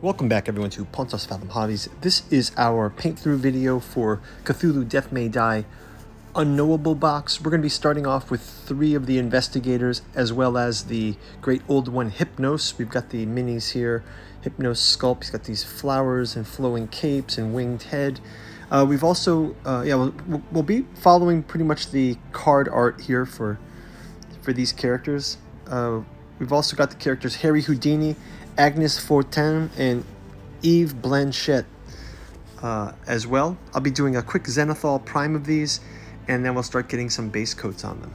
Welcome back everyone to Pontos Fathom Hobbies. This is our paint through video for Cthulhu Death May Die Unknowable box. We're going to be starting off with 3 of the investigators as well as the great old one Hypnos. We've got the minis here. Hypnos sculpt. He's got these flowers and flowing capes and winged head. We've also we'll be following pretty much the card art here for these characters. We've also got the characters Harry Houdini, Agnes Fortin, and Eve Blanchette as well. I'll be doing a quick Zenithal prime of these, and then we'll start getting some base coats on them.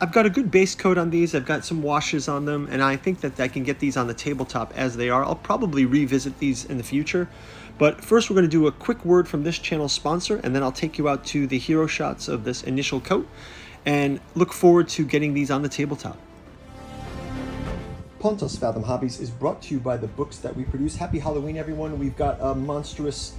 I've got a good base coat on these. I've got some washes on them, and I think that I can get these on the tabletop as they are. I'll probably revisit these in the future. But first we're going to do a quick word from this channel's sponsor, and then I'll take you out to the hero shots of this initial coat, and look forward to getting these on the tabletop. Pontos Fathom Hobbies is brought to you by the books that we produce. Happy Halloween, everyone. We've got a monstrous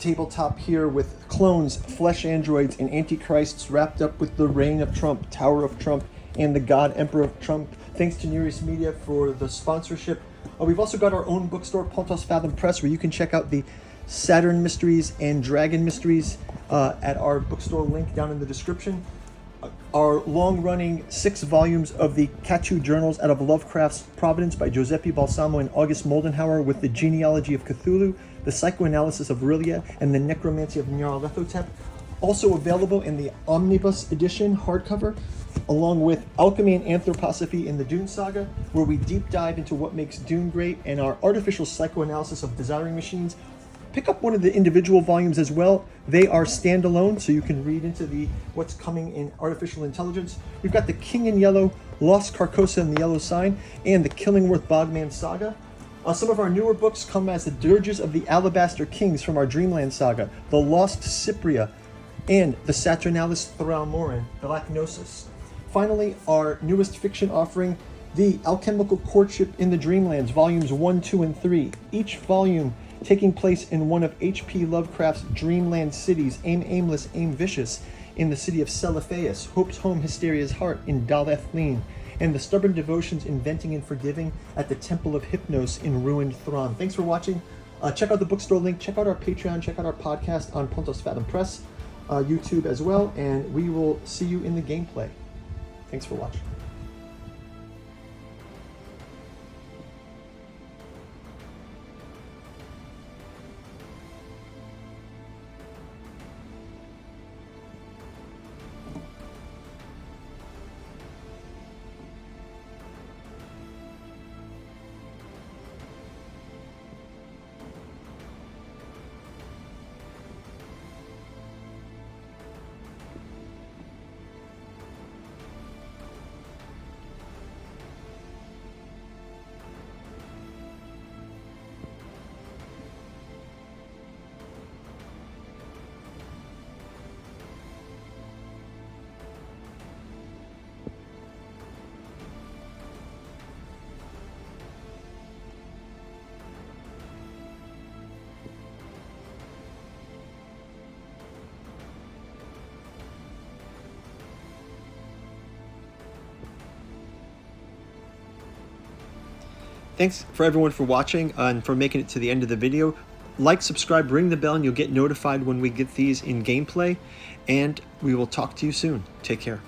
tabletop here with clones, flesh androids, and antichrists wrapped up with the Reign of Trump, Tower of Trump, and the God Emperor of Trump. Thanks to Nereus Media for the sponsorship. We've also got our own bookstore, Pontos Fathom Press, where you can check out the Saturn Mysteries and Dragon Mysteries at our bookstore link down in the description. Our long-running 6 volumes of the Cthulhu Journals out of Lovecraft's Providence by Giuseppe Balsamo and August Moldenhauer, with the genealogy of Cthulhu, the psychoanalysis of Rillia, and the necromancy of Nyarlathotep. Also available in the Omnibus Edition hardcover, along with Alchemy and Anthroposophy in the Dune Saga, where we deep dive into what makes Dune great, and our artificial psychoanalysis of desiring machines. Pick up one of the individual volumes as well. They are standalone, so you can read into what's coming in artificial intelligence. We've got the King in Yellow, Lost Carcosa and the Yellow Sign, and the Killingworth Bogman Saga. Some of our newer books come as the Dirges of the Alabaster Kings from our Dreamland Saga, the Lost Cypria, and the Saturnalis Thralmorin, Black Gnosis. Finally, our newest fiction offering, The Alchemical Courtship in the Dreamlands, volumes 1, 2, and 3. Each volume taking place in one of H.P. Lovecraft's dreamland cities, Aim Aimless, Aim Vicious, in the city of Celiphaeus, Hope's Home, Hysteria's Heart in Daleth Leen, and the Stubborn Devotions, Inventing and Forgiving at the Temple of Hypnos in Ruined Thrawn. Thanks for watching. Check out the bookstore link, check out our Patreon, check out our podcast on Pontos Fathom Press, YouTube as well, and we will see you in the gameplay. Thanks for watching. Thanks for everyone for watching and for making it to the end of the video. Like, subscribe, ring the bell, and you'll get notified when we get these in gameplay. And we will talk to you soon. Take care.